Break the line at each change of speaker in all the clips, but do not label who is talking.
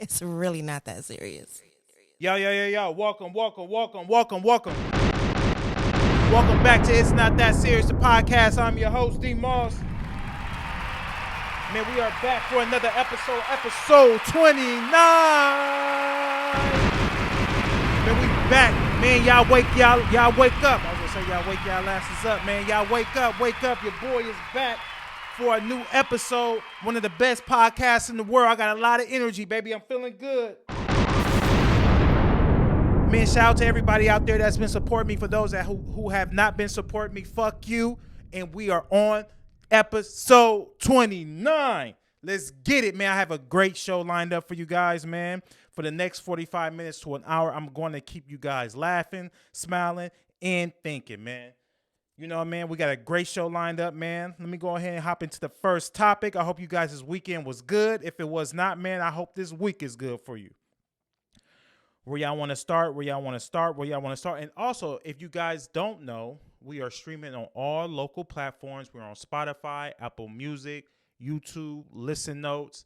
It's really not that serious.
Yo. Welcome. Welcome back to It's Not That Serious, the podcast. I'm your host, D.MOSS. Man, we are back for another episode 29. Man, we back. Man, y'all wake up. I was gonna say y'all wake y'all asses up, man. Y'all wake up. Your boy is back for a new episode. One of the best podcasts in the world. I got a lot of energy, baby. I'm feeling good. Man, shout out to everybody out there that's been supporting me. For those who have not been supporting me, fuck you. And we are on episode 29. Let's get it, man. I have a great show lined up for you guys, man. For the next 45 minutes to an hour, I'm going to keep you guys laughing, smiling, and thinking, man. You know, man, we got a great show lined up, man. Let me go ahead and hop into the first topic. I hope you guys' this weekend was good. If it was not, man, I hope this week is good for you. Where y'all want to start? And also, if you guys don't know, we are streaming on all local platforms. We're on Spotify, Apple Music, YouTube, Listen Notes,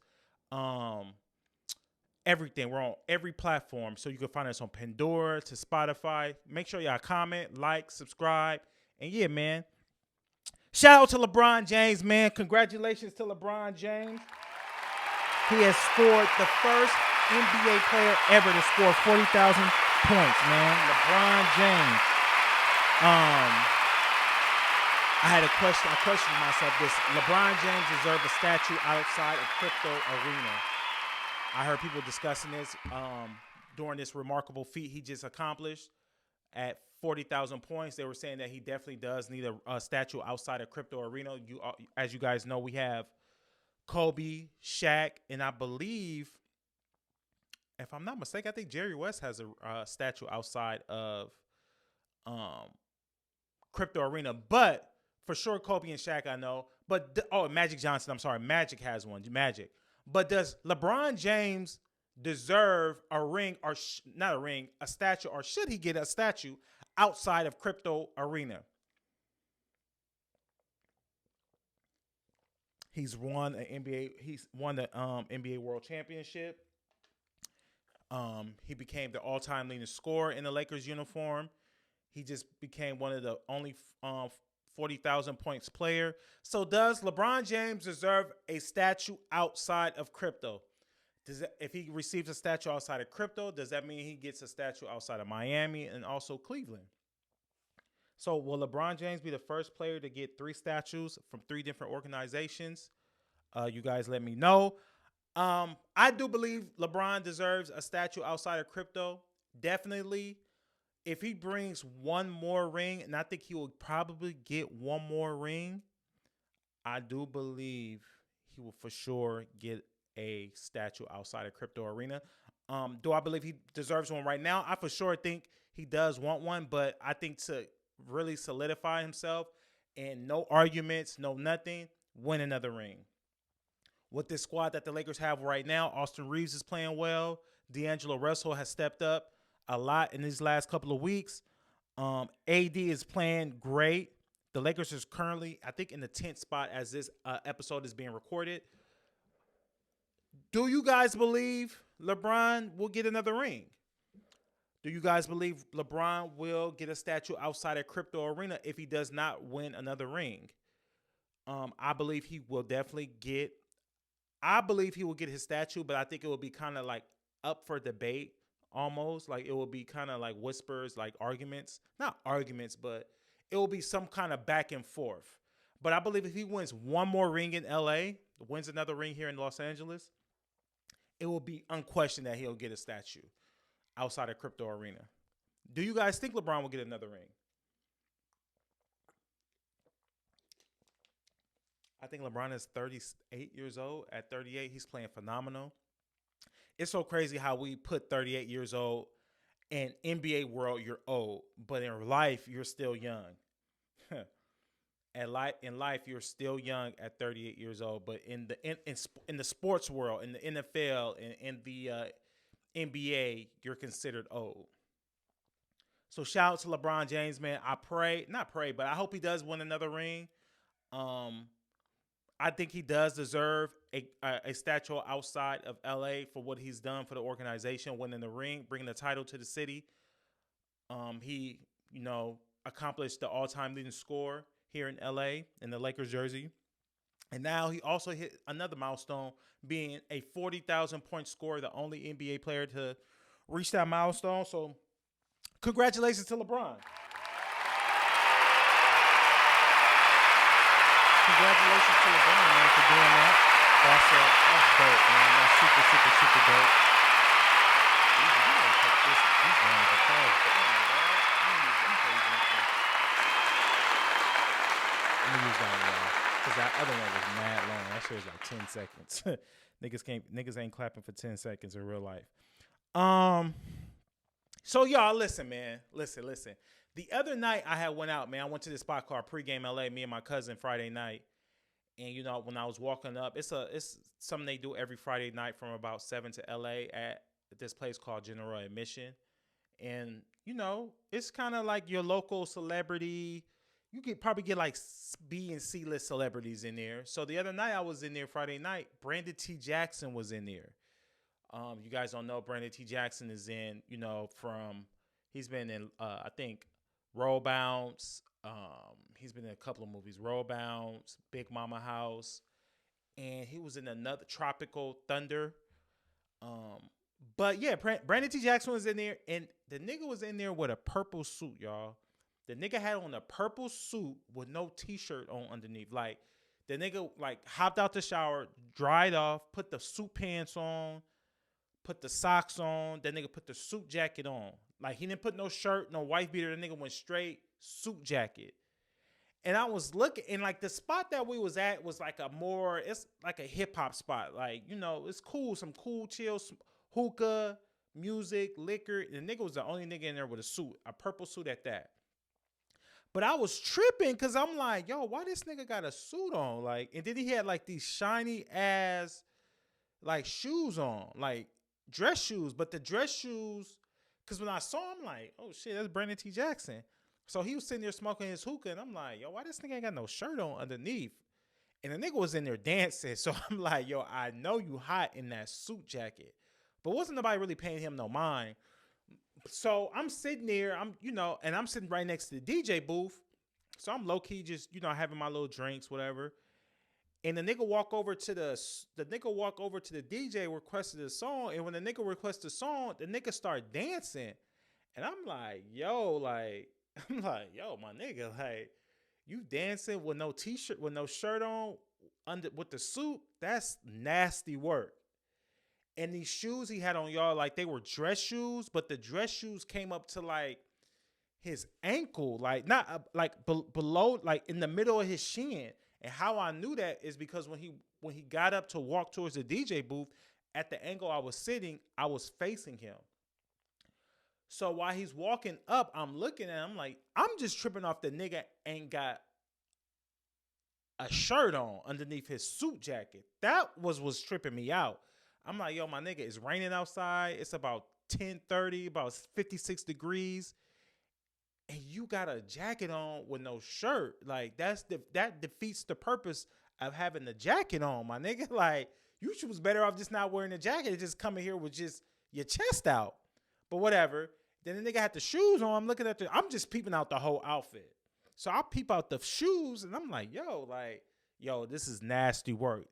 everything. We're on every platform. So you can find us on Pandora to Spotify. Make sure y'all comment, like, subscribe. And yeah, man. Shout out to LeBron James, man. Congratulations to LeBron James. He has scored the first NBA player ever to score 40,000 points, man. LeBron James. I had a question. I questioned myself this. LeBron James deserved a statue outside of Crypto Arena. I heard people discussing this during this remarkable feat he just accomplished at 40,000 points. They were saying that he definitely does need a statue outside of Crypto Arena. As you guys know, we have Kobe, Shaq, and I believe, if I'm not mistaken, I think Jerry West has a statue outside of Crypto Arena. But for sure, Kobe and Shaq, I know. But Magic Johnson, I'm sorry, Magic has one. Magic. But does LeBron James deserve a ring, or not a ring, a statue, or should he get a statue outside of Crypto Arena? He's won an NBA. He's won the NBA World Championship. He became the all-time leading scorer in the Lakers uniform. He just became one of the only 40,000 points player. So does LeBron James deserve a statue outside of crypto? If he receives a statue outside of crypto, does that mean he gets a statue outside of Miami and also Cleveland? So will LeBron James be the first player to get 3 statues from 3 different organizations? You guys let me know. I do believe LeBron deserves a statue outside of crypto. Definitely. If he brings one more ring, and I think he will probably get one more ring, I do believe he will for sure get a statue outside of Crypto Arena. Do I believe he deserves one right now? I for sure think he does want one, but I think to really solidify himself and no arguments, no nothing, win another ring. With this squad that the Lakers have right now, Austin Reeves is playing well. D'Angelo Russell has stepped up a lot in these last couple of weeks. AD is playing great. The Lakers is currently, I think, in the 10th spot as this episode is being recorded. Do you guys believe LeBron will get another ring? Do you guys believe LeBron will get a statue outside of Crypto Arena if he does not win another ring? I believe he will definitely get. I believe he will get his statue, but I think it will be kind of like up for debate almost. Like it will be kind of like whispers, like arguments. Not arguments, but it will be some kind of back and forth. But I believe if he wins one more ring in LA, wins another ring here in Los Angeles, it will be unquestioned that he'll get a statue outside of Crypto Arena. Do you guys think LeBron will get another ring? I think LeBron is 38 years old. At 38, he's playing phenomenal. It's so crazy how we put 38 years old in NBA world, you're old, but in life, you're still young. In life, you're still young at 38 years old, but in the sports world, in the NFL, in the NBA, you're considered old. So shout out to LeBron James, man. I hope he does win another ring. I think he does deserve a statue outside of LA for what he's done for the organization, winning the ring, bringing the title to the city. He, accomplished the all-time leading score here in LA in the Lakers jersey. And now he also hit another milestone, being a 40,000 point scorer, the only NBA player to reach that milestone. So, congratulations to LeBron. Congratulations to LeBron, man, for doing that. That's dope, man. That's super, super, super dope. These rounds of applause. Let me use that one, y'all, because that other one was mad long. That shit was like 10 seconds. Niggas ain't clapping for 10 seconds in real life. So y'all, listen, man. Listen. The other night I had went out, man. I went to this spot called Pregame LA, me and my cousin, Friday night. And when I was walking up, it's something they do every Friday night from about 7 to LA at this place called General Admission. And, it's kind of like your local celebrity. You could probably get like B and C list celebrities in there. So the other night I was in there Friday night, Brandon T. Jackson was in there. You guys don't know, Brandon T. Jackson is in, he's been in, I think, Roll Bounce. He's been in a couple of movies, Roll Bounce, Big Mama House, and he was in another Tropical Thunder. But yeah, Brandon T. Jackson was in there, and the nigga was in there with a purple suit, y'all. The nigga had on a purple suit with no t-shirt on underneath. Like, the nigga, hopped out the shower, dried off, put the suit pants on, put the socks on. That nigga put the suit jacket on. Like, he didn't put no shirt, no wife beater. The nigga went straight suit jacket. And I was looking, and the spot that we was at was it's like a hip hop spot. It's cool, some cool chill, some hookah, music, liquor. And the nigga was the only nigga in there with a suit, a purple suit at that. But I was tripping because I'm like, yo, why this nigga got a suit on? And then he had these shiny ass shoes on, dress shoes. But the dress shoes, because when I saw him, I'm like, oh shit, that's Brandon T. Jackson. So he was sitting there smoking his hookah, and I'm like, yo, why this nigga ain't got no shirt on underneath? And the nigga was in there dancing. So I'm like, yo, I know you hot in that suit jacket. But wasn't nobody really paying him no mind. So I'm sitting there, and I'm sitting right next to the DJ booth. So I'm low key just, having my little drinks, whatever. And the nigga walk over to the DJ, requested a song. And when the nigga requests a song, the nigga start dancing. And I'm like, yo, my nigga, you dancing with no t-shirt, with no shirt on, with the suit, that's nasty work. And these shoes he had on, y'all, they were dress shoes, but the dress shoes came up to his ankle, not below, in the middle of his shin. And how I knew that is because when he got up to walk towards the DJ booth, at the angle I was sitting, I was facing him. So while he's walking up, I'm looking at him, I'm like, I'm just tripping off the nigga ain't got a shirt on underneath his suit jacket. That was tripping me out. I'm like, yo, my nigga, it's raining outside. It's about 10:30, about 56 degrees. And you got a jacket on with no shirt. That defeats the purpose of having the jacket on, my nigga. You was better off just not wearing a jacket and just coming here with just your chest out. But whatever. Then the nigga had the shoes on. I'm just peeping out the whole outfit. So I peep out the shoes, and I'm like, yo, this is nasty work.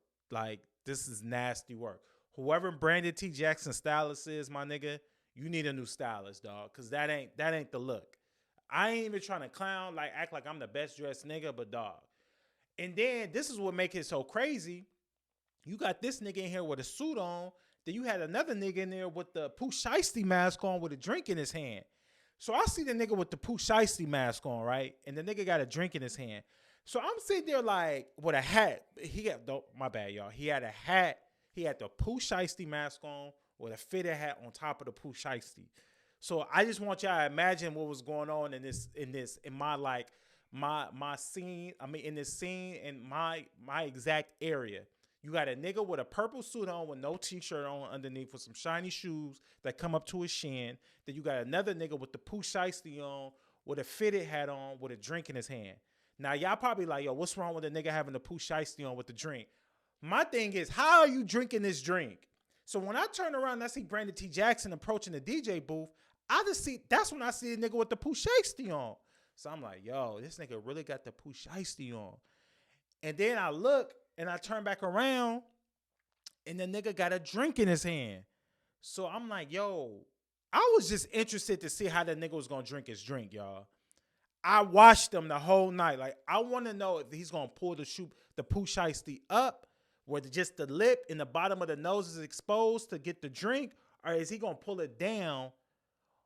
This is nasty work. Whoever Brandon T. Jackson stylist is, my nigga, you need a new stylist, dog, because that ain't the look. I ain't even trying to clown, act like I'm the best dressed nigga, but dog. And then this is what make it so crazy. You got this nigga in here with a suit on. Then you had another nigga in there with the Pooh Shiesty mask on with a drink in his hand. So I see the nigga with the Pooh Shiesty mask on, right? And the nigga got a drink in his hand. So I'm sitting there with a hat. My bad, y'all. He had a hat. He had the Pooh Shiesty mask on with a fitted hat on top of the Pooh Shiesty. So I just want y'all to imagine what was going on in my scene. I mean, in this scene in my exact area. You got a nigga with a purple suit on with no t-shirt on underneath with some shiny shoes that come up to his shin. Then you got another nigga with the Pooh Shiesty on with a fitted hat on with a drink in his hand. Now y'all probably like, yo, what's wrong with a nigga having a Pooh Shiesty on with the drink? My thing is, how are you drinking this drink? So when I turn around and I see Brandon T. Jackson approaching the DJ booth, that's when I see a nigga with the Pooh Shiesty on. So I'm like, yo, this nigga really got the Pooh Shiesty on. And then I look and I turn back around and the nigga got a drink in his hand. So I'm like, yo, I was just interested to see how the nigga was gonna drink his drink, y'all. I watched him the whole night. Like, I want to know if he's gonna pull the Pooh Shiesty up, where just the lip and the bottom of the nose is exposed to get the drink, or is he gonna pull it down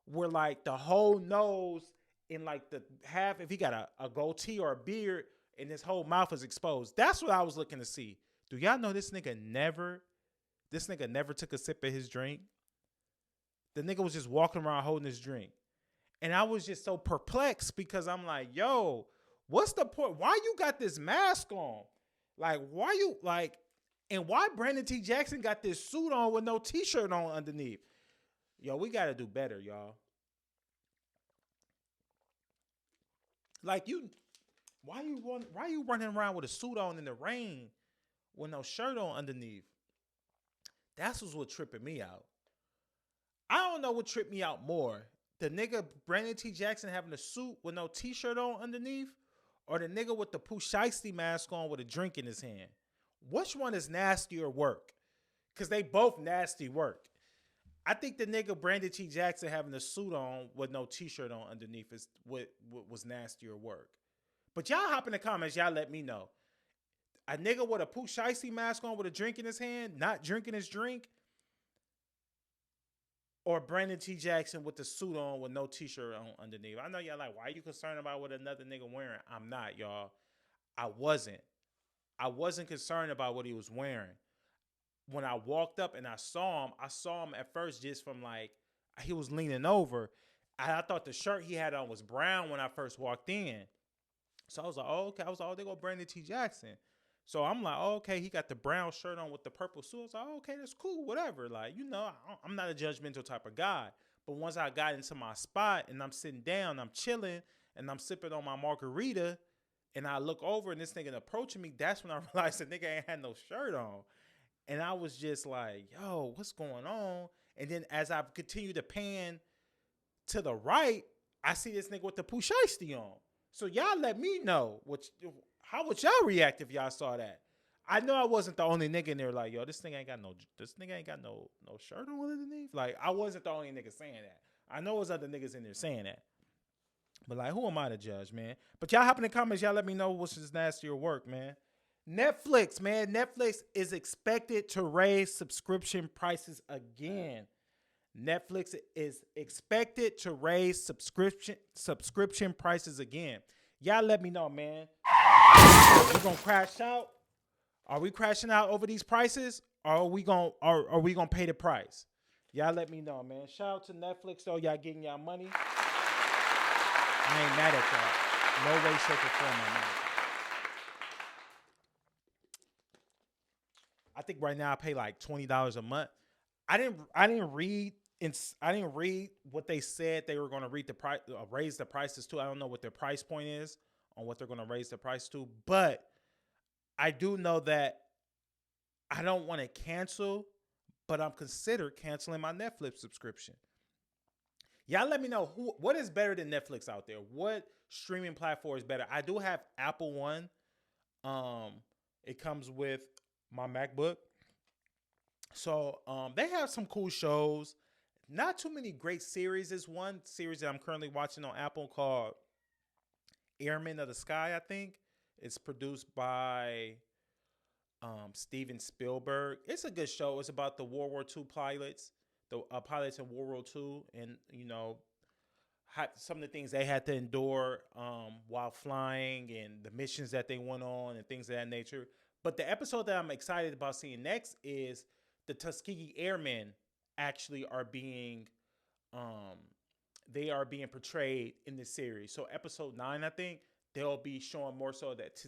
where like the whole nose and like the half, if he got a goatee or a beard and his whole mouth is exposed. That's what I was looking to see. Do y'all know this nigga never took a sip of his drink? The nigga was just walking around holding his drink. And I was just so perplexed because I'm like, yo, what's the point? Why you got this mask on? Like, and why Brandon T. Jackson got this suit on with no t-shirt on underneath? Yo, we got to do better, y'all. Like, why you running around with a suit on in the rain with no shirt on underneath? That's what tripping me out. I don't know what tripped me out more. The nigga Brandon T. Jackson having a suit with no t-shirt on underneath, or the nigga with the Pooh Shiesty mask on with a drink in his hand. Which one is nastier work? Because they both nasty work. I think the nigga Brandon T. Jackson having a suit on with no t-shirt on underneath is what was nastier work. But y'all hop in the comments, y'all let me know. A nigga with a Pooh Shiesty mask on with a drink in his hand, not drinking his drink, or Brandon T. Jackson with the suit on with no t-shirt on underneath. I know y'all like, why are you concerned about what another nigga wearing? I'm not, y'all. I wasn't concerned about what he was wearing. When I walked up and I saw him at first just from like, he was leaning over. I thought the shirt he had on was brown when I first walked in. So I was like, oh, okay. I was like, oh, they go Brandon T. Jackson. So I'm like, oh, okay, he got the brown shirt on with the purple suit. I was like, oh, okay, that's cool, whatever. Like, I'm not a judgmental type of guy. But once I got into my spot and I'm sitting down, I'm chilling, and I'm sipping on my margarita, and I look over and this nigga approaching me, that's when I realized the nigga ain't had no shirt on. And I was just like, yo, what's going on? And then as I continue to pan to the right, I see this nigga with the Pooh Shiesty on. So y'all let me know how would y'all react if y'all saw that? I know I wasn't the only nigga in there like, yo, this nigga ain't got no shirt on underneath. Like, I wasn't the only nigga saying that. I know there's other niggas in there saying that. But like, who am I to judge, man? But y'all hop in the comments, y'all let me know what's this nastier work, man. Netflix, man. Netflix is expected to raise subscription prices again. Netflix is expected to raise subscription prices again. Y'all let me know, man. We gonna crash out? Are we crashing out over these prices? Or are we gonna pay the price? Y'all let me know, man. Shout out to Netflix though. Y'all getting y'all money. I ain't mad at y'all. No way, shape, or form I'm mad. I think right now I pay like $20 a month. I didn't read what they said they were going to raise the prices to. I don't know what their price point is on what they're going to raise the price to, but I do know that I don't want to cancel, but I'm considered canceling my Netflix subscription. Y'all let me know what is better than Netflix out there. What streaming platform is better? I do have Apple One. It comes with my MacBook. So they have some cool shows. Not too many great series. There's one series that I'm currently watching on Apple called Airmen of the Sky, I think. It's produced by Steven Spielberg. It's a good show. It's about the World War II pilots, the pilots in World War II, and some of the things they had to endure while flying, and the missions that they went on, and things of that nature. But the episode that I'm excited about seeing next is the Tuskegee Airmen actually are being portrayed in this series. So episode 9, I think, they'll be showing more so that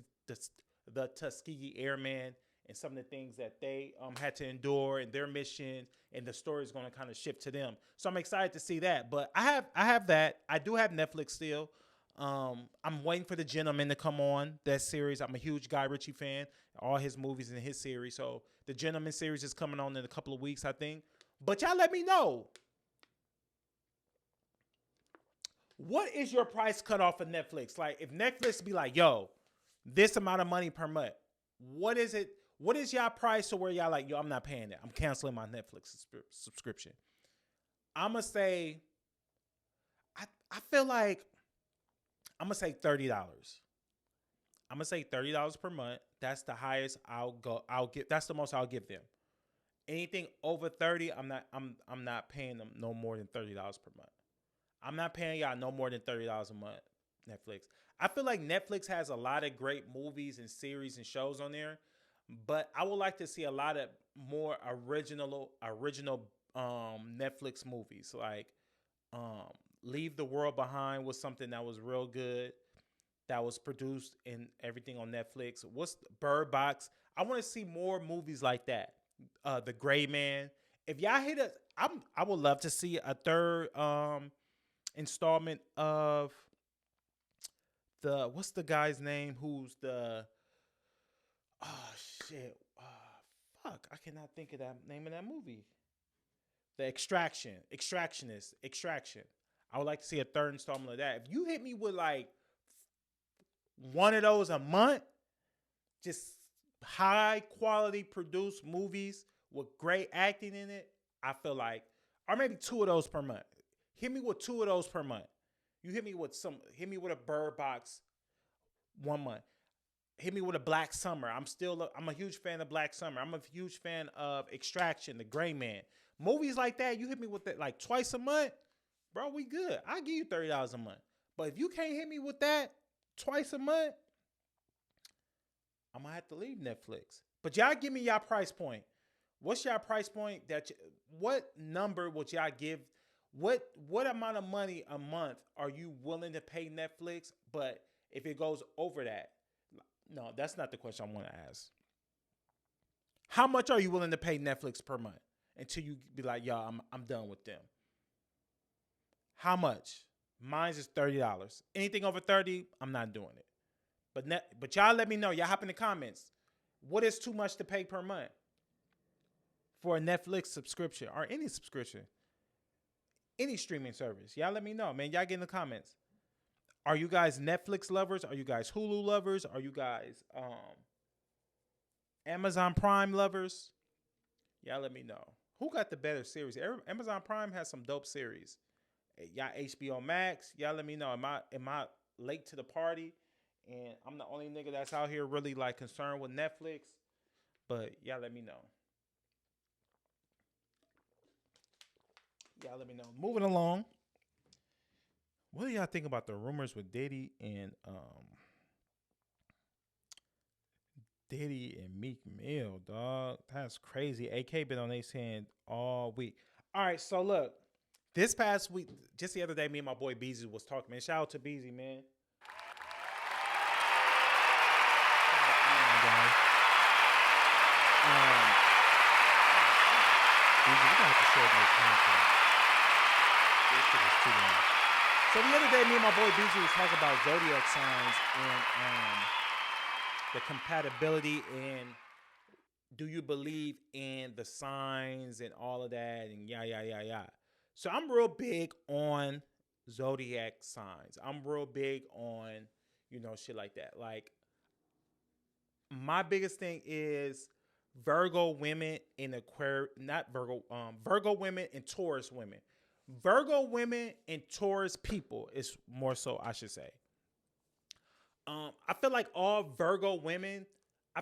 the Tuskegee Airmen and some of the things that they had to endure in their mission, and the story is going to kind of shift to them. So I'm excited to see that. But I have that. I do have Netflix still. I'm waiting for The Gentleman to come on that series. I'm a huge Guy Ritchie fan, all his movies and his series. So The Gentleman series is coming on in a couple of weeks, I think. But y'all let me know, what is your price cutoff for Netflix? Like, if Netflix be like, yo, this amount of money per month, what is it? What is y'all price to where y'all like, yo, I'm not paying that. I'm canceling my Netflix subscription. I'm going to say, I feel like I'm going to say $30. I'm going to say $30 per month. That's the highest I'll give. That's the most I'll give them. Anything over 30, I'm not paying them no more than $30 per month. I'm not paying y'all no more than $30 a month, Netflix. I feel like Netflix has a lot of great movies and series and shows on there, but I would like to see a lot of more original Netflix movies. Like um, Leave the World Behind was something that was real good, that was produced and everything on Netflix. What's Bird Box? I want to see more movies like that. The Gray Man. If y'all hit us, I would love to see a third installment of what's the guy's name who's the oh shit fuck, I cannot think of that name of that movie. The Extraction. I would like to see a third installment of that. If you hit me with like one of those a month, just high quality produced movies with great acting in it, I feel like, or maybe two of those per month. Hit me with two of those per month. You hit me with a Bird Box 1 month. Hit me with a Black Summer. I'm a huge fan of Black Summer. I'm a huge fan of Extraction, The Gray Man. Movies like that, you hit me with it like twice a month, bro, we good. I'll give you $30 a month. But if you can't hit me with that twice a month, I'm gonna have to leave Netflix. But y'all give me y'all price point. What's y'all price point what number would y'all give? What amount of money a month are you willing to pay Netflix? But if it goes over that, no, that's not the question I want to ask. How much are you willing to pay Netflix per month until you be like, yo, I'm done with them? How much? Mine's is $30. Anything over 30, I'm not doing it. But y'all let me know. Y'all hop in the comments. What is too much to pay per month for a Netflix subscription or any subscription? Any streaming service. Y'all let me know, man. Y'all get in the comments. Are you guys Netflix lovers? Are you guys Hulu lovers? Are you guys Amazon Prime lovers? Y'all let me know. Who got the better series? Amazon Prime has some dope series. Y'all HBO Max. Y'all let me know. Am I late to the party? And I'm the only nigga that's out here really like concerned with Netflix. But y'all let me know. Y'all let me know. Moving along. What do y'all think about the rumors with Diddy and Meek Mill, dog? That's crazy. AK been on their hand all week. All right, so look. This past week, just the other day, me and my boy BIZZIE was talking, man. Shout out to BIZZIE, man. BIZZIE, we gonna have to show me content. This shit is too long. So the other day, me and my boy BIZZIE was talking about zodiac signs and the compatibility and do you believe in the signs and all of that and yeah. So I'm real big on zodiac signs. I'm real big on, shit like that. Like, my biggest thing is Virgo women in Virgo women and Taurus women. Virgo women and Taurus people is more so, I should say. I feel like all Virgo women,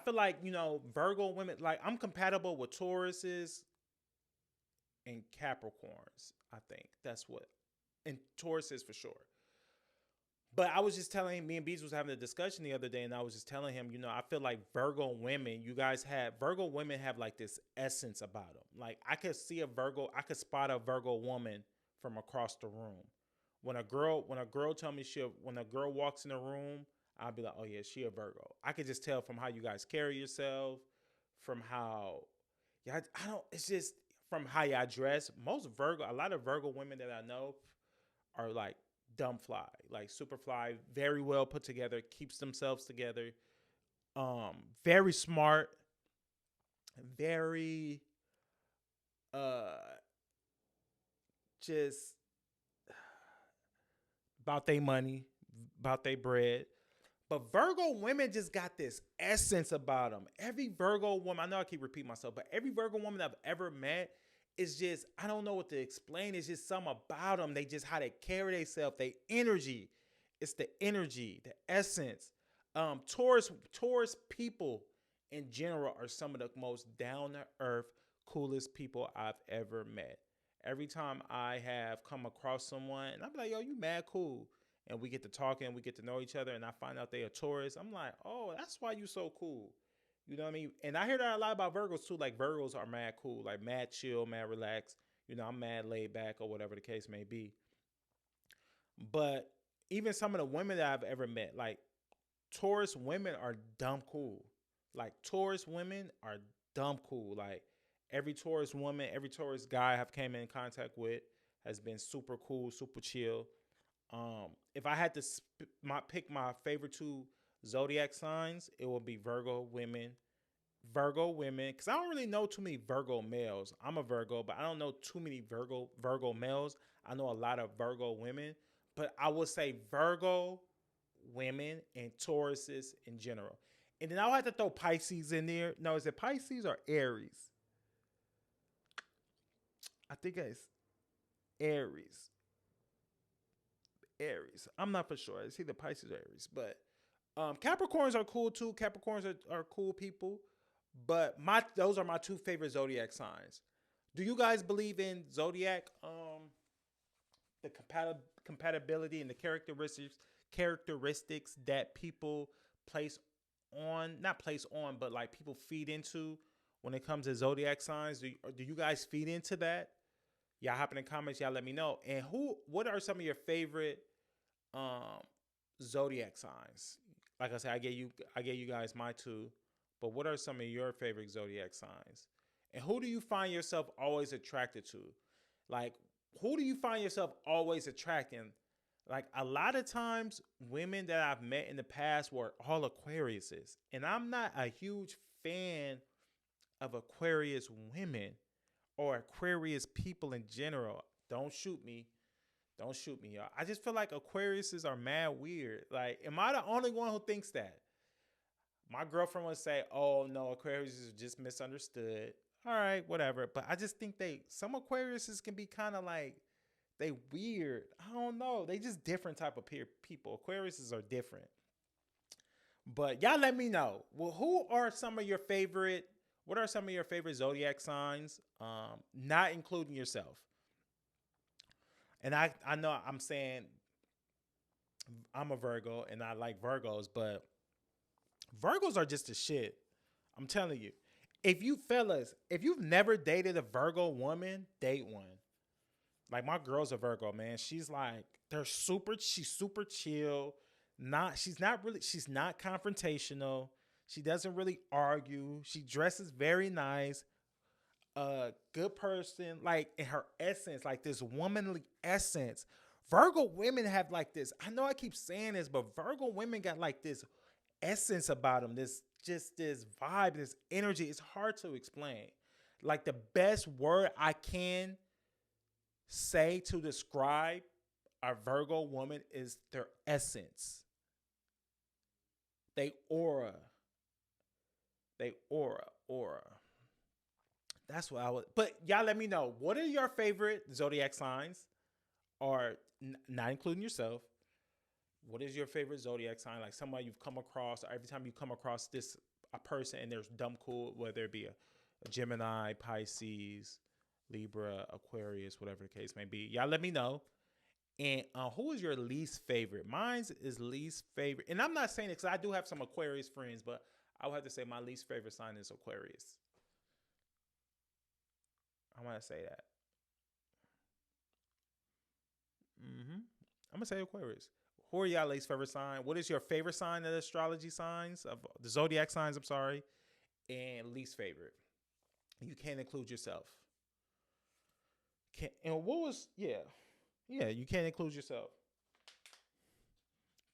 Virgo women, like I'm compatible with Tauruses and Capricorns. I think that's what, and Tauruses for sure. But I was just telling him, me and Bees was having a discussion the other day, and I was just telling him, I feel like Virgo women, Virgo women have like this essence about them. Like I could spot a Virgo woman from across the room. When a girl tell me when a girl walks in the room, I'll be like, oh yeah, she a Virgo. I could just tell from how you guys carry yourself, from how, it's just from how y'all dress. A lot of Virgo women that I know are like dumb fly, like super fly, very well put together, keeps themselves together. Very smart, very uh just about their money, about their bread. But Virgo women just got this essence about them. Every Virgo woman, I know I keep repeating myself, but every Virgo woman I've ever met is just, I don't know what to explain. It's just something about them. They just, how they carry themselves, their energy. It's the energy, the essence. Taurus people in general are some of the most down to earth, coolest people I've ever met. Every time I have come across someone, and I'm like, yo, you mad cool. And we get to talking, we get to know each other, and I find out they are Taurus. I'm like, oh, that's why you so cool. You know what I mean? And I hear that a lot about Virgos too. Like Virgos are mad cool, like mad chill, mad relaxed. You know, I'm mad laid back or whatever the case may be. But even some of the women that I've ever met, like Taurus women are dumb cool. Like Taurus women are dumb cool. Like every Taurus woman, every Taurus guy I have came in contact with has been super cool, super chill. If I had to pick my favorite two zodiac signs, it would be Virgo women. Virgo women, because I don't really know too many Virgo males. I'm a Virgo, but I don't know too many Virgo males. I know a lot of Virgo women, but I would say Virgo women and Tauruses in general. And then I'll have to throw Pisces in there. No, is it Pisces or Aries? I think it's Aries. Aries. I'm not for sure. It's either Pisces or Aries. But Capricorns are cool too. Capricorns are cool people. But those are my two favorite zodiac signs. Do you guys believe in zodiac? The compatibility and the characteristics that people place on, not place on, but like people feed into when it comes to zodiac signs. Do you guys feed into that? Y'all hop in the comments. Y'all let me know. And what are some of your favorite um zodiac signs? Like I said, I gave you guys my two, but what are some of your favorite zodiac signs? And who do you find yourself always attracted to? Like, who do you find yourself always attracting? Like a lot of times, women that I've met in the past were all Aquariuses, and I'm not a huge fan of Aquarius women or Aquarius people in general. Don't shoot me. Don't shoot me, y'all. I just feel like Aquariuses are mad weird. Like, am I the only one who thinks that? My girlfriend would say, "Oh no, Aquariuses are just misunderstood." All right, whatever. But I just think some Aquariuses can be kind of like they weird. I don't know. They just different type of people. Aquariuses are different. But y'all let me know. Well, who are some of your favorite? What are some of your favorite zodiac signs? Not including yourself. And I know I'm saying I'm a Virgo and I like Virgos, but Virgos are just a shit. I'm telling you. If you've never dated a Virgo woman, date one. Like my girl's a Virgo, man. She's super chill. She's not confrontational. She doesn't really argue. She dresses very nice. Good person, like in her essence, like this womanly essence. Virgo women have like this. I know I keep saying this, but Virgo women got like this essence about them. This vibe, this energy. It's hard to explain. Like the best word I can say to describe a Virgo woman is their essence. They aura. Aura. That's what I would. But y'all let me know. What are your favorite zodiac signs? Or not including yourself. What is your favorite zodiac sign? Like somebody you've come across, or every time you come across a person and there's dumb cool, whether it be a Gemini, Pisces, Libra, Aquarius, whatever the case may be. Y'all let me know. And who is your least favorite? Mine's is least favorite. And I'm not saying it because I do have some Aquarius friends, but I would have to say my least favorite sign is Aquarius. I'm going to say that. I'm going to say Aquarius. Who are y'all least favorite sign? What is your favorite sign of the astrology signs, of the zodiac signs, I'm sorry, and least favorite? You can't include yourself. You can't include yourself.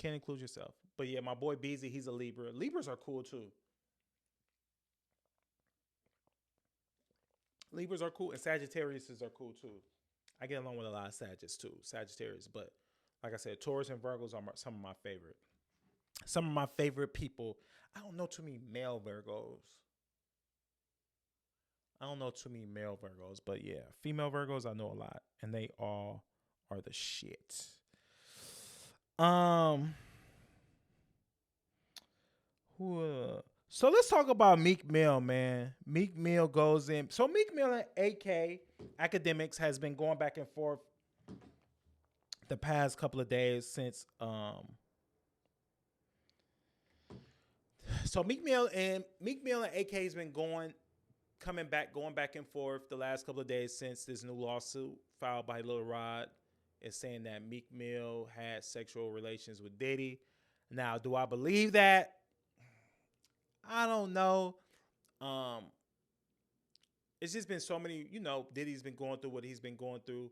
can't include yourself. But yeah, my boy BIZZIE, he's a Libra. Libras are cool too. Libras are cool, and Sagittariuses are cool too. I get along with a lot of Sagittarius too, Sagittarius. But like I said, Taurus and Virgos are some of my favorite. Some of my favorite people. I don't know too many male Virgos. I don't know too many male Virgos, but yeah, female Virgos I know a lot, and they all are the shit. Um, who? So let's talk about Meek Mill, man. Meek Mill goes in. So Meek Mill and AK Academics has been going back and forth the past couple of days since so Meek Mill and AK has been going back and forth the last couple of days since this new lawsuit filed by Lil Rod is saying that Meek Mill had sexual relations with Diddy. Now, do I believe that? I don't know. Um, it's just been so many, Diddy's been going through what he's been going through,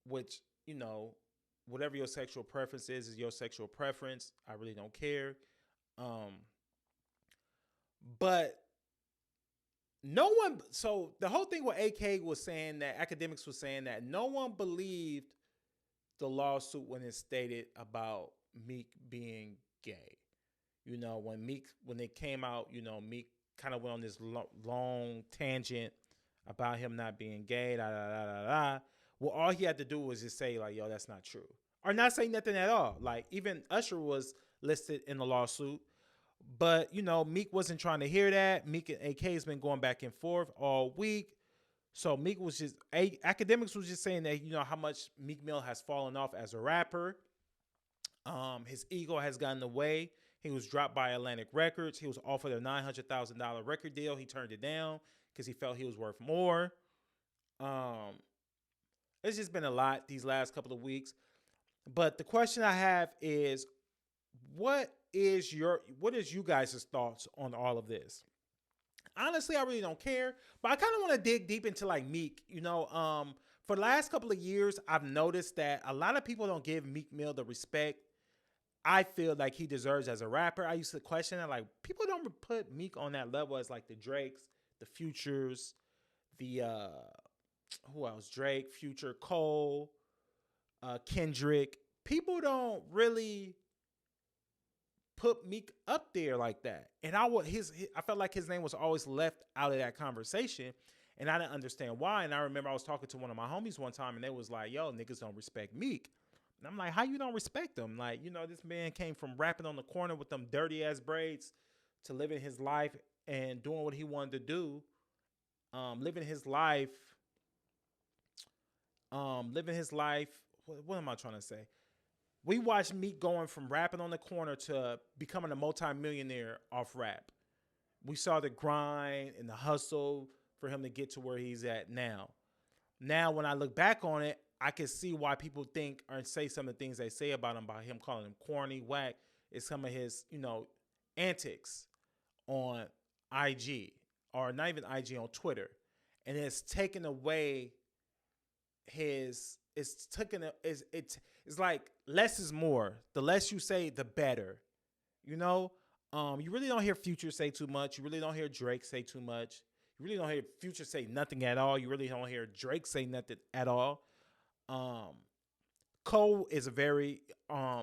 which, whatever your sexual preference is your sexual preference. I really don't care. But no one, so the whole thing with AK was saying that, Academics was saying that no one believed the lawsuit when it stated about Meek being gay. When it came out, Meek kind of went on this long tangent about him not being gay, da da da da da. Well, all he had to do was just say, like, yo, that's not true. Or not say nothing at all. Like, even Usher was listed in the lawsuit. But, Meek wasn't trying to hear that. Meek and AK has been going back and forth all week. So Meek was just, Academics was just saying that, how much Meek Mill has fallen off as a rapper. His ego has gotten in the way. He was dropped by Atlantic Records. He was offered a $900,000 record deal. He turned it down because he felt he was worth more. It's just been a lot these last couple of weeks. But the question I have is, what is you guys' thoughts on all of this? Honestly, I really don't care, but I kind of want to dig deep into like Meek. For the last couple of years, I've noticed that a lot of people don't give Meek Mill the respect I feel like he deserves as a rapper. I used to question it, like, people don't put Meek on that level as like the Drakes, the Futures, the who else? Drake, Future, Cole, Kendrick. People don't really put Meek up there like that. And I felt like his name was always left out of that conversation. And I didn't understand why. And I remember I was talking to one of my homies one time and they was like, yo, niggas don't respect Meek. And I'm like, how you don't respect him? Like, this man came from rapping on the corner with them dirty ass braids to living his life and doing what he wanted to do. Living his life. What am I trying to say? We watched Meek going from rapping on the corner to becoming a multi-millionaire off rap. We saw the grind and the hustle for him to get to where he's at now. Now, when I look back on it, I can see why people think or say some of the things they say about him calling him corny, whack. It's some of his, antics on IG, or not even IG, on Twitter. And it's taken away it's like less is more. The less you say, the better. You really don't hear Future say too much. You really don't hear Drake say too much. You really don't hear Future say nothing at all. You really don't hear Drake say nothing at all. Cole is a very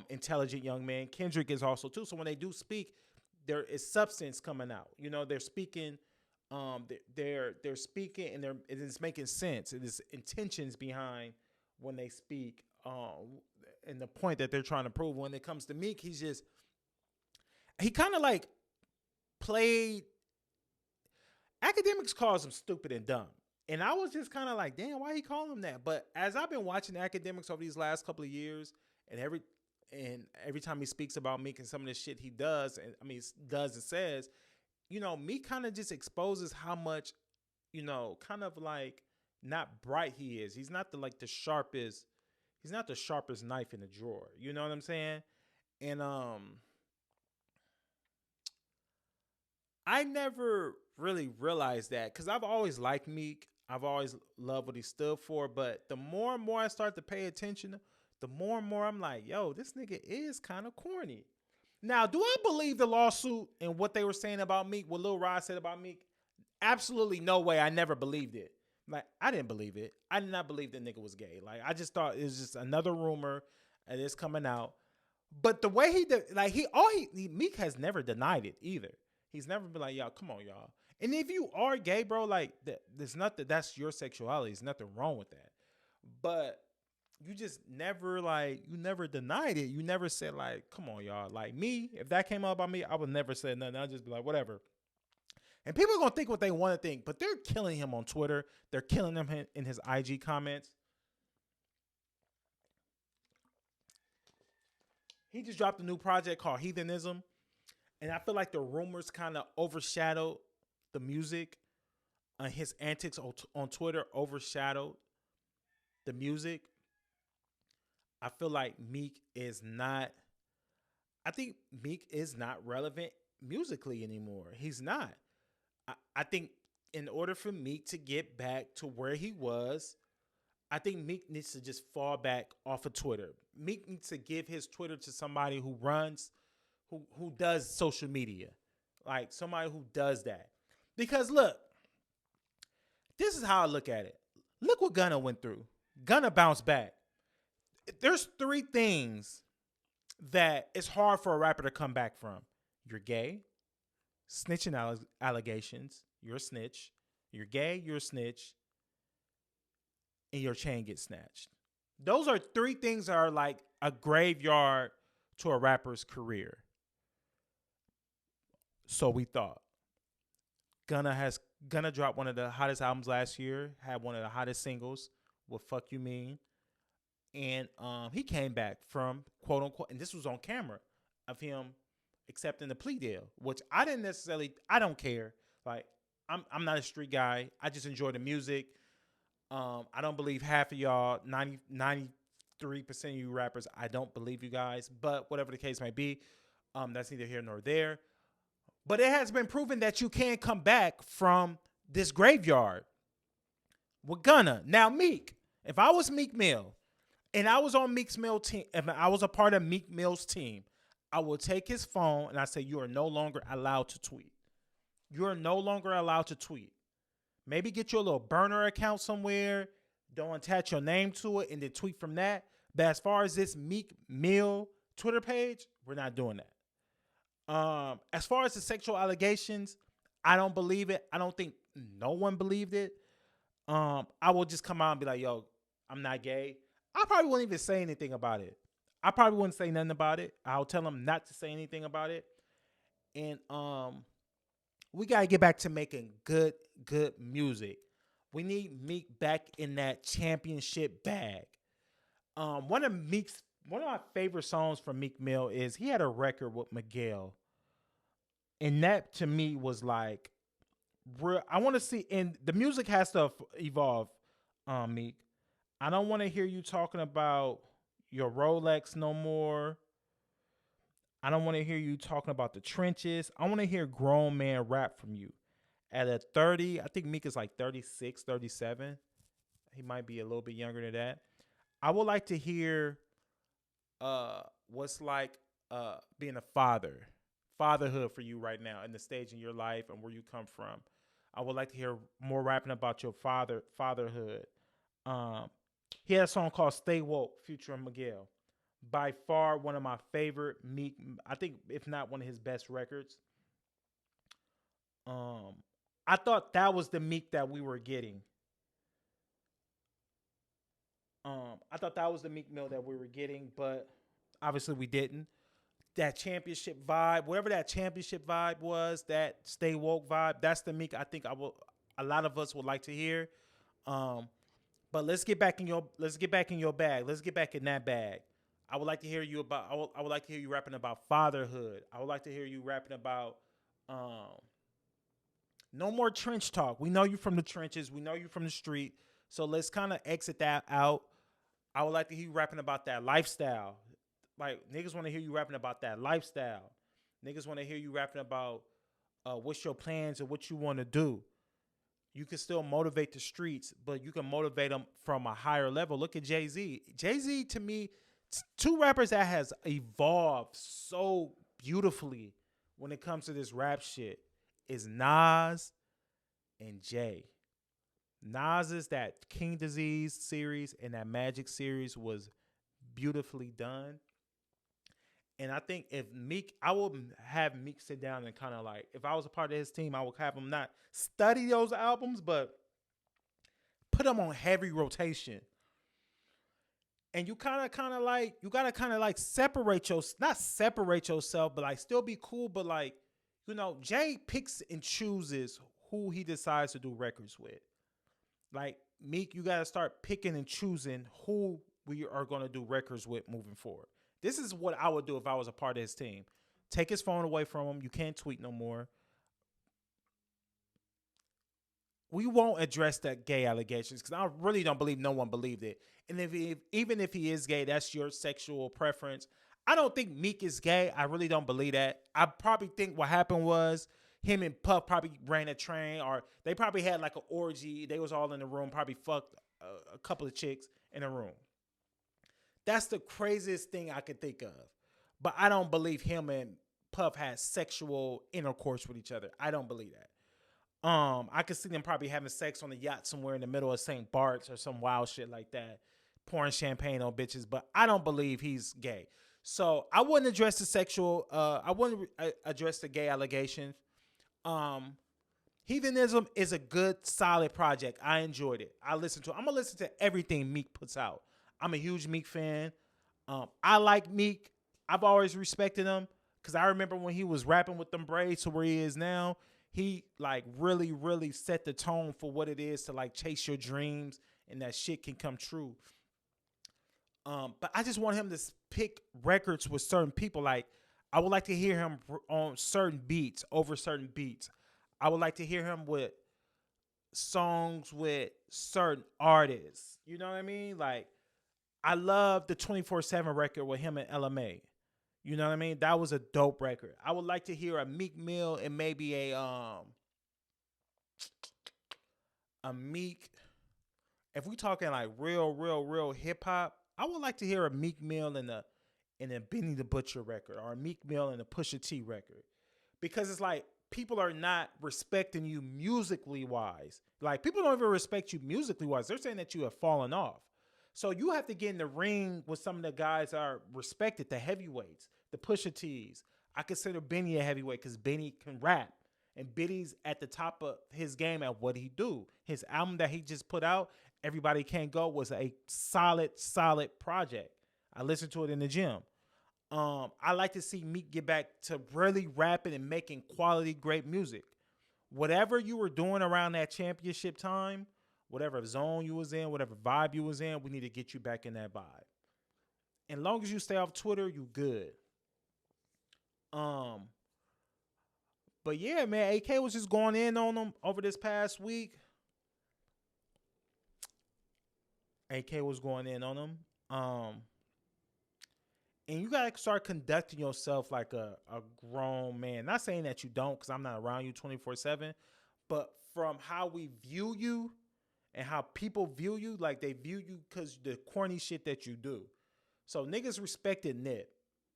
intelligent young man. Kendrick is also too. So when they do speak, there is substance coming out. They're speaking. They're speaking, and it is making sense. It is intentions behind when they speak. And the point that they're trying to prove. When it comes to Meek, he kind of like played. Academics calls him stupid and dumb. And I was just kind of like, damn, why he calling him that? But as I've been watching Academics over these last couple of years, and every time he speaks about Meek and some of the shit he does, and says, Meek kind of just exposes how much, kind of like not bright he is. He's not the sharpest knife in the drawer. You know what I'm saying? And I never really realized that, because I've always liked Meek. I've always loved what he stood for. But the more and more I start to pay attention the more and more I'm like, yo, this nigga is kind of corny. Now, do I believe the lawsuit and what they were saying about Meek, what Lil Rod said about Meek? Absolutely no way. I never believed it. Like, I didn't believe it. I did not believe the nigga was gay. Like, I just thought it was just another rumor and it's coming out. But the way he did, like, Meek has never denied it either. He's never been like, y'all, come on, y'all. And if you are gay, bro, like, there's nothing, that's your sexuality. There's nothing wrong with that. But you just never, like, you never denied it. You never said, like, come on, y'all. Like, me, if that came out about me, I would never say nothing. I'd just be like, whatever. And people are going to think what they want to think, but they're killing him on Twitter. They're killing him in his IG comments. He just dropped a new project called Heathenism. And I feel like the rumors kind of overshadowed the music. His antics on Twitter overshadowed the music. I feel like Meek is not relevant musically anymore. He's not. I think in order for Meek to get back to where he was, I think Meek needs to just fall back off of Twitter. Meek needs to give his Twitter to somebody who does social media. Like somebody who does that. Because look, this is how I look at it. Look what Gunna went through. Gunna bounced back. There's 3 things that it's hard for a rapper to come back from. You're gay, snitching allegations, you're a snitch, you're gay, you're a snitch, and your chain gets snatched. Those are 3 things that are like a graveyard to a rapper's career. So we thought. Gunna dropped one of the hottest albums last year, had one of the hottest singles, What Fuck You Mean. And he came back from, quote unquote, and this was on camera, of him accepting the plea deal, which I don't care. Like, I'm not a street guy. I just enjoy the music. I don't believe half of y'all, 93% of you rappers, I don't believe you guys. But whatever the case may be, that's neither here nor there. But it has been proven that you can come back from this graveyard with Gunna. Now, Meek, if I was Meek Mill, and I was on Meek Mill's team, if I was a part of Meek Mill's team, I would take his phone and I say, you are no longer allowed to tweet. You are no longer allowed to tweet. Maybe get your little burner account somewhere. Don't attach your name to it and then tweet from that. But as far as this Meek Mill Twitter page, we're not doing that. As far as the sexual allegations, I don't believe it. I don't think no one believed it. I will just come out and be like, yo, I'm not gay. I probably wouldn't even say anything about it. I probably wouldn't say nothing about it. I'll tell them not to say anything about it. And we got to get back to making good music. We need Meek back in that championship bag. One of my favorite songs from Meek Mill is he had a record with Miguel. And that to me was like, I want to see, and the music has to evolve, Meek. I don't want to hear you talking about your Rolex no more. I don't want to hear you talking about the trenches. I want to hear grown man rap from you. At a 30, I think Meek is like 36, 37. He might be a little bit younger than that. I would like to hear what's like being a fatherhood for you right now in the stage in your life and where you come from. I would like to hear more rapping about your fatherhood. He had a song called Stay Woke, featuring Miguel. By far one of my favorite Meek, I think if not one of his best records. I thought that was the Meek that we were getting. I thought that was the Meek Mill that we were getting, but obviously we didn't. That championship vibe, whatever that championship vibe was, that Stay Woke vibe, that's the Meek I think a lot of us would like to hear. But let's get back in your bag. Let's get back in that bag. I would like to hear you I would like to hear you rapping about fatherhood. I would like to hear you rapping about no more trench talk. We know you from the trenches. We know you from the street. So let's kind of exit that out. I would like to hear you rapping about that lifestyle. Like, niggas want to hear you rapping about that lifestyle. Niggas want to hear you rapping about what's your plans and what you want to do. You can still motivate the streets, but you can motivate them from a higher level. Look at Jay-Z. Jay-Z, to me, Two rappers that has evolved so beautifully when it comes to this rap shit is Nas and Jay. Nas's that King Disease series and that Magic series was beautifully done. And I think if Meek, I would have Meek sit down and kind of like, if I was a part of his team, I would have him not study those albums, but put them on heavy rotation. And you you gotta kind of like separate your, not separate yourself, but like still be cool. But like, Jay picks and chooses who he decides to do records with. Like Meek, you gotta start picking and choosing who we are gonna do records with moving forward. This is what I would do if I was a part of his team. Take his phone away from him. You can't tweet no more. We won't address the gay allegations because I really don't believe no one believed it. And even if he is gay, that's your sexual preference. I don't think Meek is gay. I really don't believe that. I probably think what happened was him and Puff probably ran a train, or they probably had like an orgy. They was all in the room, probably fucked a couple of chicks in a room. That's the craziest thing I could think of. But I don't believe him and Puff had sexual intercourse with each other. I don't believe that. I could see them probably having sex on a yacht somewhere in the middle of St. Bart's or some wild shit like that, pouring champagne on bitches. But I don't believe he's gay. So I wouldn't address the sexual. I wouldn't address the gay allegations. Heathenism is a good, solid project. I enjoyed it. I listened to it. I'm gonna listen to everything Meek puts out. I'm a huge Meek fan. I like Meek. I've always respected him because I remember when he was rapping with them braids to where he is now. He like really, really set the tone for what it is to like chase your dreams and that shit can come true. But I just want him to pick records with certain people. Like I would like to hear him on certain beats over certain beats. I would like to hear him with songs with certain artists. You know what I mean? Like I love the 24/7 record with him and LMA. You know what I mean? That was a dope record. I would like to hear a Meek Mill and maybe a Meek. If we talking like real hip hop, I would like to hear a Meek Mill and a Benny the Butcher record, or a Meek Mill and a Pusha T record, because it's like people are not respecting you musically wise. Like people don't even respect you musically wise. They're saying that you have fallen off. So you have to get in the ring with some of the guys that are respected, the heavyweights, the Pusha T's. I consider Benny a heavyweight because Benny can rap. And Benny's at the top of his game at what he do. His album that he just put out, Everybody Can't Go, was a solid project. I listened to it in the gym. I like to see Meek get back to really rapping and making quality, great music. Whatever you were doing around that championship time, whatever zone you was in, whatever vibe you was in, we need to get you back in that vibe. And long as you stay off Twitter, you good. But yeah, man, AK was just going in on them over this past week. AK was going in on them. And you gotta start conducting yourself like a grown man. Not saying that you don't, because I'm not around you 24/7, but from how we view you and how people view you, like they view you because the corny shit that you do. So niggas respected Nip.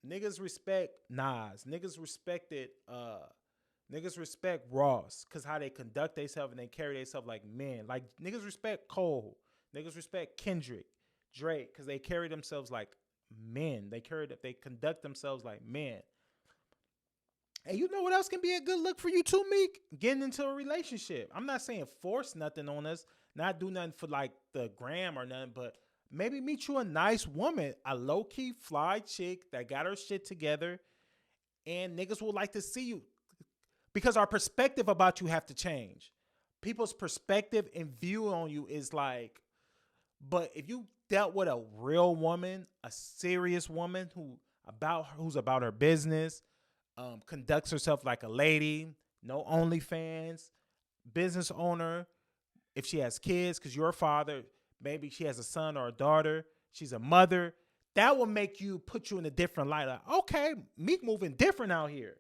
Niggas respect Nas. Niggas respect Ross because how they conduct themselves and they carry themselves like men. Like niggas respect Cole. Niggas respect Kendrick, Drake, because they carry themselves like men. They conduct themselves like men. And you know what else can be a good look for you too, Meek? Getting into a relationship. I'm not saying force nothing on us, not do nothing for like the gram or nothing, but maybe meet you a nice woman, a low-key fly chick that got her shit together, and niggas would like to see you. Because our perspective about you have to change. People's perspective and view on you is like, but if you dealt with a real woman, a serious woman who's about her business, conducts herself like a lady, no OnlyFans, business owner, if she has kids, because you're a father, maybe she has a son or a daughter, she's a mother, that will make you put you in a different light. Like, okay, Meek moving different out here.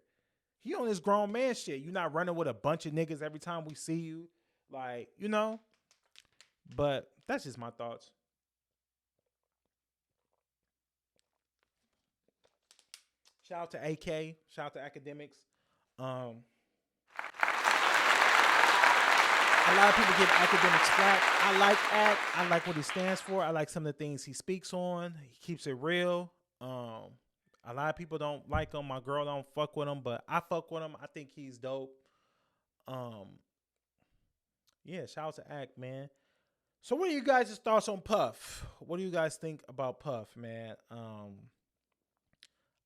He on this grown man shit. You're not running with a bunch of niggas every time we see you. Like, you know. But that's just my thoughts. Shout out to AK. Shout out to academics. Um, a lot of people give academics flack. I like Act. I like what he stands for. I like some of the things he speaks on. He keeps it real. A lot of people don't like him. My girl don't fuck with him, but I fuck with him. I think he's dope. Um, yeah, shout out to Act, man. So what are you guys' thoughts on Puff? What do you guys think about Puff, man?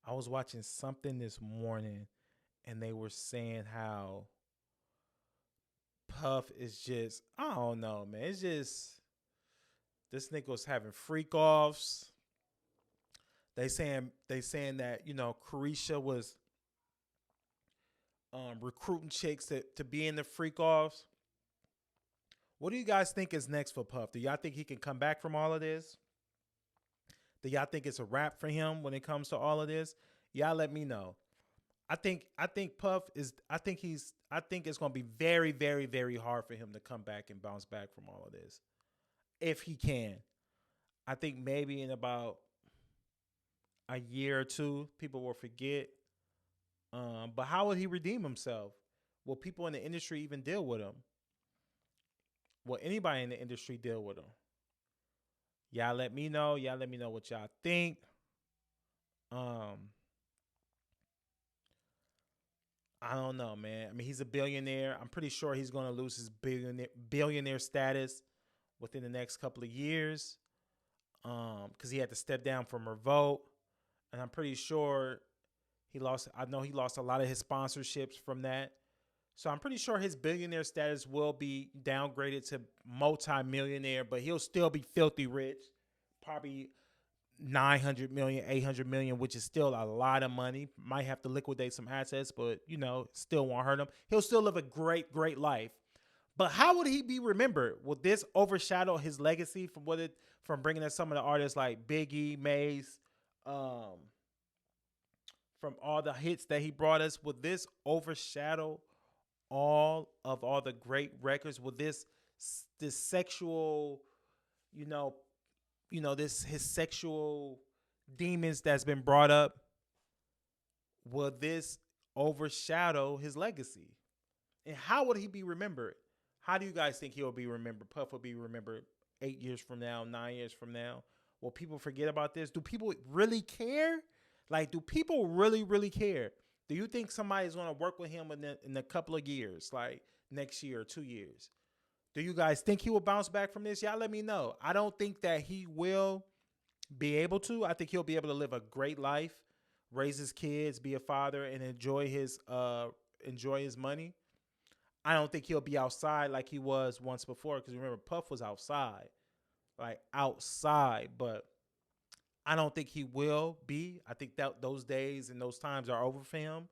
I was watching something this morning and they were saying how Puff is just, I don't know, man. It's just this nigga was having freak offs. They saying that, Carisha was recruiting chicks to be in the freak offs. What do you guys think is next for Puff? Do y'all think he can come back from all of this? Do y'all think it's a wrap for him when it comes to all of this? Y'all let me know. I think Puff is I think it's gonna be very, very, very hard for him to come back and bounce back from all of this. If he can. I think maybe in about a year or two, people will forget. But how would he redeem himself? Will people in the industry even deal with him? Will anybody in the industry deal with him? Y'all let me know. Y'all let me know what y'all think. Um, I don't know, man. I mean, he's a billionaire. I'm pretty sure he's going to lose his billionaire status within the next couple of years. Because he had to step down from Revolt, and I'm pretty sure he lost. I know he lost a lot of his sponsorships from that. So I'm pretty sure his billionaire status will be downgraded to multi-millionaire, but he'll still be filthy rich, probably 900 million, 800 million, which is still a lot of money. Might have to liquidate some assets, but still won't hurt him. He'll still live a great, great life. But how would he be remembered? Will this overshadow his legacy from bringing in some of the artists like Biggie, Mace, from all the hits that he brought us? Will this overshadow all the great records? Will this sexual, you know, this his sexual demons that's been brought up? Will this overshadow his legacy? And how would he be remembered? How do you guys think he'll be remembered? Puff will be remembered 8 years from now, 9 years from now. Will people forget about this? Do people really care? Like, do people really, really care? Do you think somebody's going to work with him in a couple of years, like next year or 2 years? Do you guys think he will bounce back from this? Y'all let me know. I don't think that he will be able to. I think he'll be able to live a great life, raise his kids, be a father, and enjoy his money. I don't think he'll be outside like he was once before, because remember, Puff was outside, but I don't think he will be. I think that those days and those times are over for him.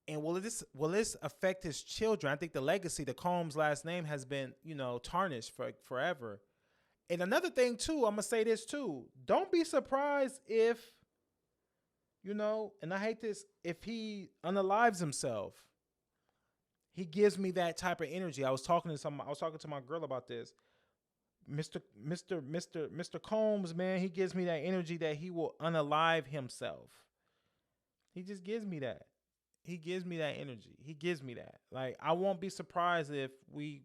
And will this affect his children? I think the legacy, the Combs last name, has been, tarnished for forever. And another thing too, I'm gonna say this too. Don't be surprised if, and I hate this, if he unalives himself. He gives me that type of energy. I was talking to my girl about this. Mr. Combs, man, he gives me that energy that he will unalive himself. He just gives me that. He gives me that energy. He gives me that. Like, I won't be surprised if we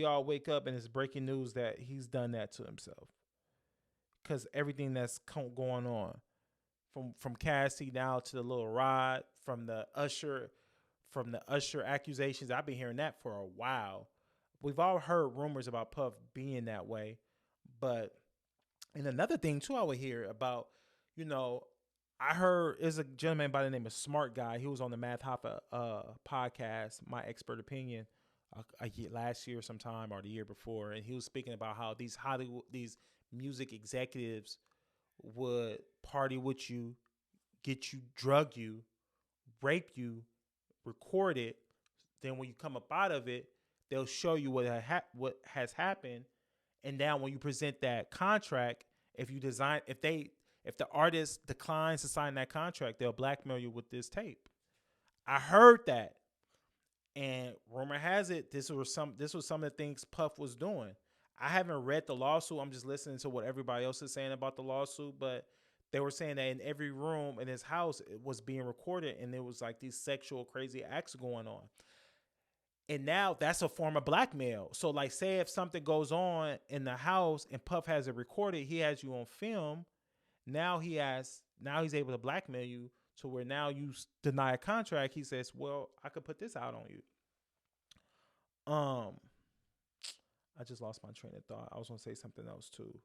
all wake up and it's breaking news that he's done that to himself. Because everything that's going on, from Cassie now to the little Rod, from the Usher accusations, I've been hearing that for a while. We've all heard rumors about Puff being that way. But, and another thing too I would hear about, I heard is a gentleman by the name of Smart Guy. He was on the Math Hoffa podcast, My Expert Opinion, last year sometime or the year before. And he was speaking about how these music executives would party with you, get you, drug you, rape you, record it. Then when you come up out of it, they'll show you what has happened. And now when you present that contract, if the artist declines to sign that contract, they'll blackmail you with this tape. I heard that. And rumor has it, this was some of the things Puff was doing. I haven't read the lawsuit. I'm just listening to what everybody else is saying about the lawsuit. But they were saying that in every room in his house it was being recorded, and there was like these sexual crazy acts going on. And now that's a form of blackmail. So like, say if something goes on in the house and Puff has it recorded, he has you on film. Now he's able to blackmail you to where now you deny a contract. He says, "Well, I could put this out on you." Um, I just lost my train of thought. I was gonna say something else too.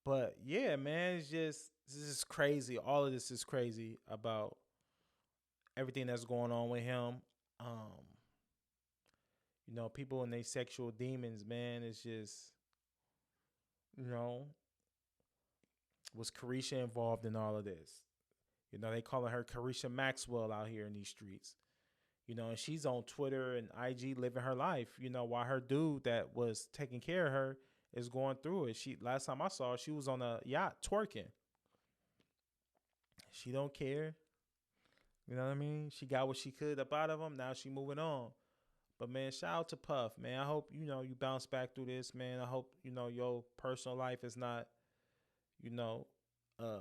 But yeah, man, this is crazy. All of this is crazy about everything that's going on with him. Um, people and their sexual demons, man. It's just, you know, was Carisha involved in all of this? They calling her Carisha Maxwell out here in these streets. And she's on Twitter and IG living her life, while her dude that was taking care of her is going through it. Last time I saw her, she was on a yacht twerking. She don't care. You know what I mean? She got what she could up out of him. Now she moving on. But man, shout out to Puff, man. I hope you bounce back through this, man. I hope your personal life is not, uh,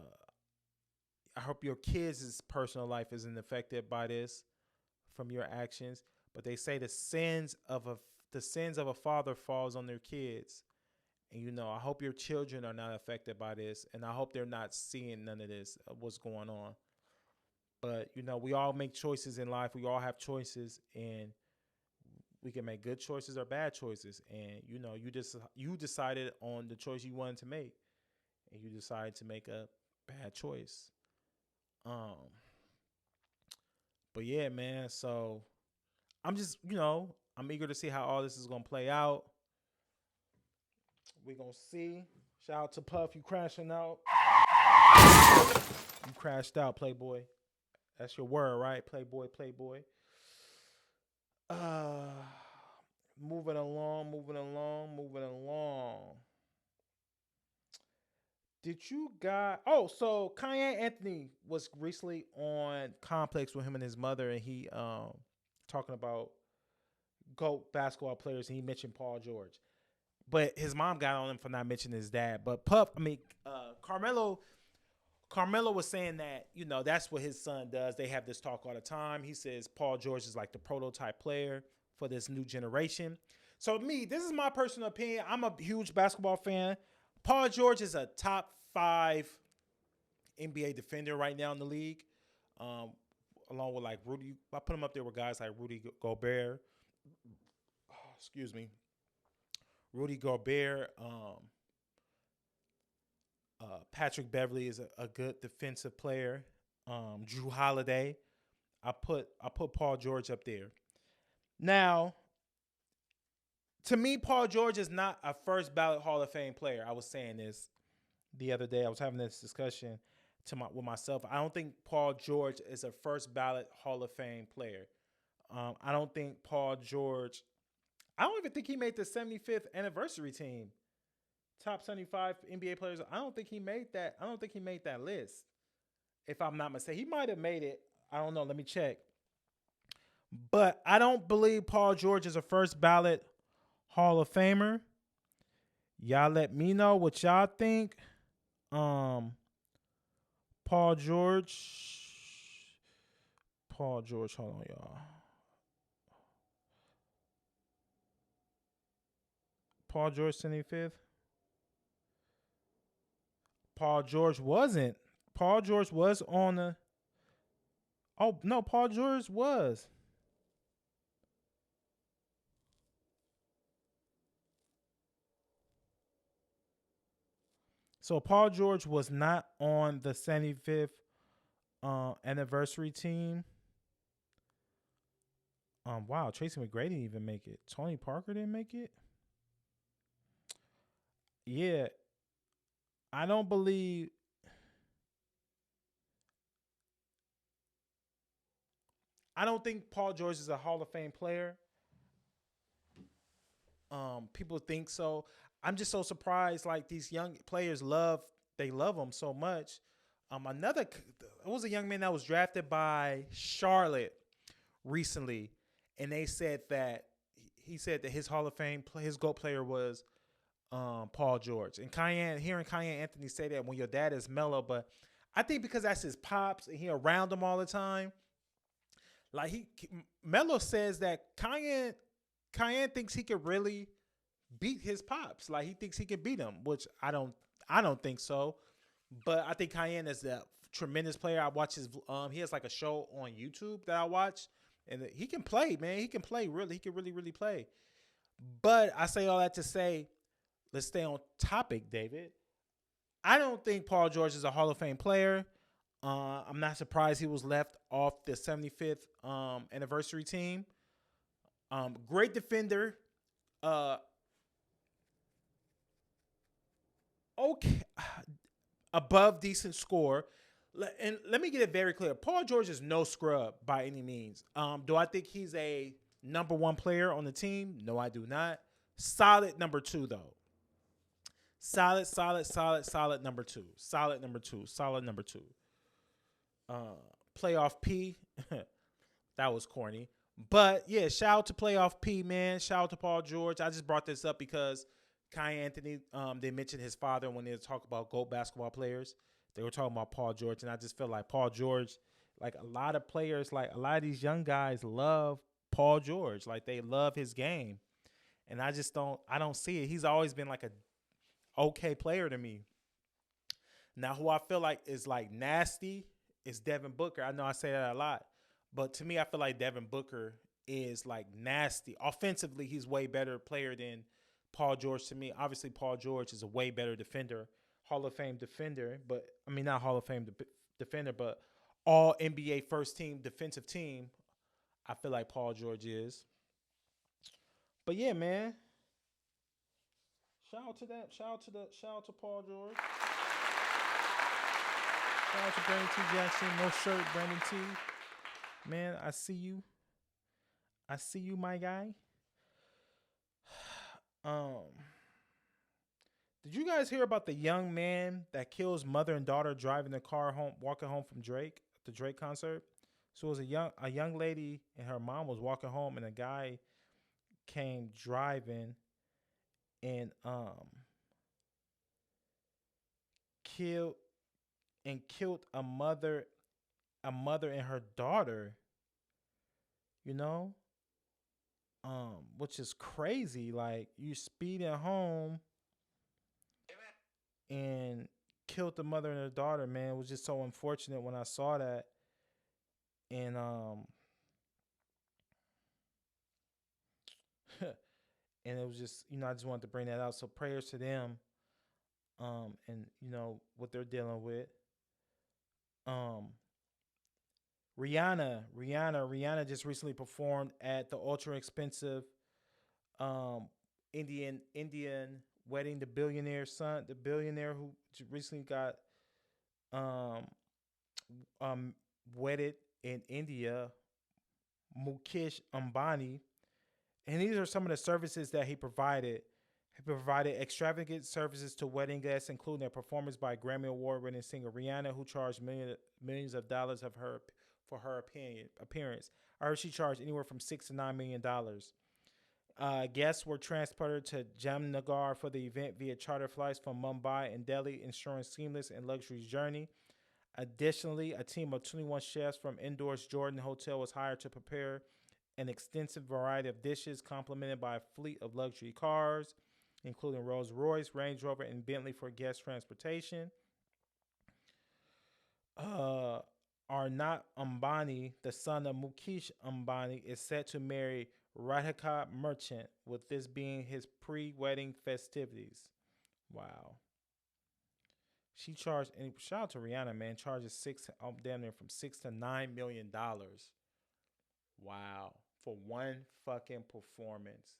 I hope your kids' personal life isn't affected by this from your actions. But they say the sins of a father falls on their kids. And I hope your children are not affected by this, and I hope they're not seeing none of this, what's going on. But we all make choices in life. We all have choices, and we can make good choices or bad choices. And you decided on the choice you wanted to make, and you decided to make a bad choice. But yeah, man. So I'm just I'm eager to see how all this is gonna play out. We're gonna see. Shout out to Puff, you crashing out. You crashed out, Playboy. That's your word, right? Playboy, Playboy. Moving along. Did you got so Kanye Anthony was recently on Complex with him and his mother, and he talking about GOAT basketball players, and he mentioned Paul George. But his mom got on him for not mentioning his dad. But Carmelo was saying that, that's what his son does. They have this talk all the time. He says Paul George is like the prototype player for this new generation. So this is my personal opinion. I'm a huge basketball fan. Paul George is a top 5 NBA defender right now in the league. Along with like Rudy. I put him up there with guys like Rudy Gobert. Excuse me. Rudy Gobert, Patrick Beverly is a good defensive player. Drew Holiday. I put Paul George up there. Now, to me, Paul George is not a first ballot Hall of Fame player. I was saying this the other day. I was having this discussion with myself. I don't think Paul George is a first ballot Hall of Fame player. I don't think Paul George. I don't even think he made the 75th anniversary team. Top 75 NBA players. I don't think he made that. I don't think he made that list. If I'm not mistaken, he might have made it. I don't know. Let me check. But I don't believe Paul George is a first ballot Hall of Famer. Y'all let me know what y'all think. Paul George. Hold on, y'all. Paul George 75th. Paul George wasn't. Paul George was on the. Oh no, Paul George was. So Paul George was not on the 75th anniversary team. Wow, Tracy McGrady didn't even make it. Tony Parker didn't make it. Yeah, I don't believe. I don't think Paul George is a Hall of Fame player. People think so. I'm just so surprised. Like these young players love him so much. It was a young man that was drafted by Charlotte recently, and they said that he said that his Hall of Fame, his GOAT player was Paul George. And hearing Cayenne Anthony say that when your dad is mellow, but I think because that's his pops and he around him all the time, like Melo says that Cayenne thinks he could really beat his pops. Like he thinks he can beat him, which I don't think so. But I think Cayenne is a tremendous player. I watch his he has like a show on YouTube that I watch, and he can play, man. He can play really. He can really play. But I say all that to say, let's stay on topic, David. I don't think Paul George is a Hall of Fame player. I'm not surprised he was left off the 75th anniversary team. Great defender. Uh, okay, above decent score. And let me get it very clear. Paul George is no scrub by any means. Do I think he's a number one player on the team? No, I do not. Solid number two, though. Solid number two. Solid number two. Playoff P. That was corny. But yeah, shout out to Playoff P, man. Shout out to Paul George. I just brought this up because Kai Anthony, they mentioned his father when they talk about GOAT basketball players. They were talking about Paul George, and I just feel like Paul George, like a lot of players, like a lot of these young guys love Paul George. Like they love his game. And I don't see it. He's always been like a okay player to me. Now, who I feel like is like nasty is Devin Booker. I know I say that a lot, but to me, I feel like Devin Booker is like nasty. Offensively, he's way better player than Paul George to me. Obviously, Paul George is a way better defender, Hall of Fame defender, but I mean, not Hall of Fame defender, but all NBA first team defensive team. I feel like Paul George is. But yeah, man. Shout out to that. Shout out to Paul George. Shout out to Brandon T. Jackson. No shirt, Brandon T. Man, I see you. I see you, my guy. Um, did you guys hear about the young man that kills mother and daughter driving the car home, walking home from Drake at the Drake concert? So it was a young lady and her mom was walking home, and a guy came driving and killed killed a mother and her daughter, you know, which is crazy. Like you speeding home and killed the mother and her daughter, man. It was just so unfortunate when I saw that. And and it was just, I just wanted to bring that out. So prayers to them, and what they're dealing with. Um, Rihanna just recently performed at the ultra expensive um Indian wedding. The billionaire who recently got um wedded in India, Mukesh Ambani. And these are some of the services that he provided. He provided extravagant services to wedding guests, including a performance by Grammy Award-winning singer Rihanna, who charged millions of dollars for her appearance. I heard she charged anywhere from $6 to $9 million. Guests were transported to Jamnagar for the event via charter flights from Mumbai and Delhi, ensuring seamless and luxurious journey. Additionally, a team of 21 chefs from Indoors Jordan Hotel was hired to prepare an extensive variety of dishes, complemented by a fleet of luxury cars, including Rolls-Royce, Range Rover, and Bentley for guest transportation. Uh, Arnab Ambani, the son of Mukesh Ambani, is set to marry Radhika Merchant, with this being his pre-wedding festivities. Wow. She charged, and shout out to Rihanna, man, charges damn near from $6 to $9 million. Wow. For one fucking performance.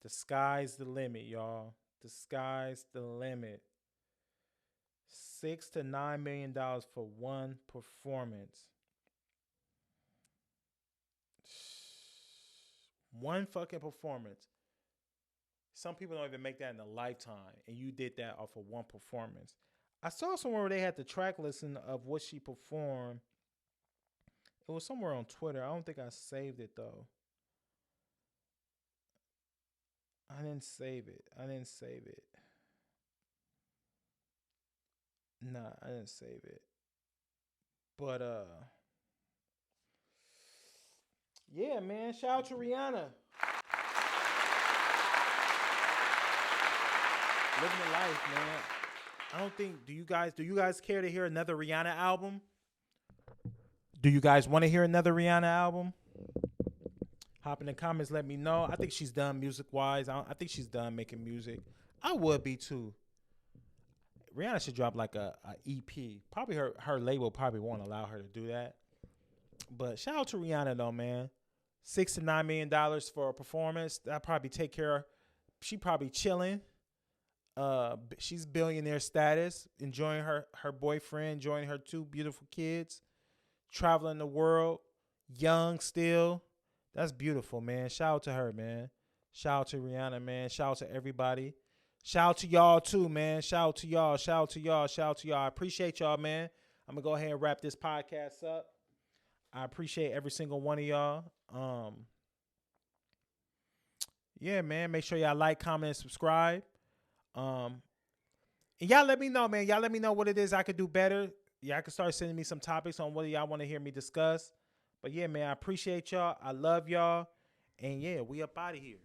The sky's the limit, y'all. The sky's the limit. $6 to $9 million for one performance. One fucking performance. Some people don't even make that in a lifetime, and you did that off of one performance. I saw somewhere where they had the track listing of what she performed. It was somewhere on Twitter. I don't think I saved it though. I didn't save it. I didn't save it. Nah, I didn't save it. But yeah, man. Shout out to Rihanna. Living the life, man. I don't think do you guys care to hear another Rihanna album? Do you guys want to hear another Rihanna album? Hop in the comments, let me know. I think she's done music wise. I think she's done making music. I would be too. Rihanna should drop like a EP. Probably her label probably won't allow her to do that. But shout out to Rihanna though, man. $6 to $9 million for a performance. That probably take care of. She probably chilling. She's billionaire status, enjoying her boyfriend, enjoying her two beautiful kids, traveling the world, young still. That's beautiful, man. Shout out to her, man. Shout out to Rihanna, man. Shout out to everybody. Shout out to y'all too, man. Shout out to y'all. Shout out to y'all. Shout out to y'all. I appreciate y'all, man. I'm gonna go ahead and wrap this podcast up. I appreciate every single one of y'all. Yeah, man. Make sure y'all like, comment, and subscribe. And y'all let me know, man. Y'all let me know what it is I could do better. Y'all can start sending me some topics on what y'all want to hear me discuss. But yeah, man, I appreciate y'all. I love y'all. And yeah, we up out of here.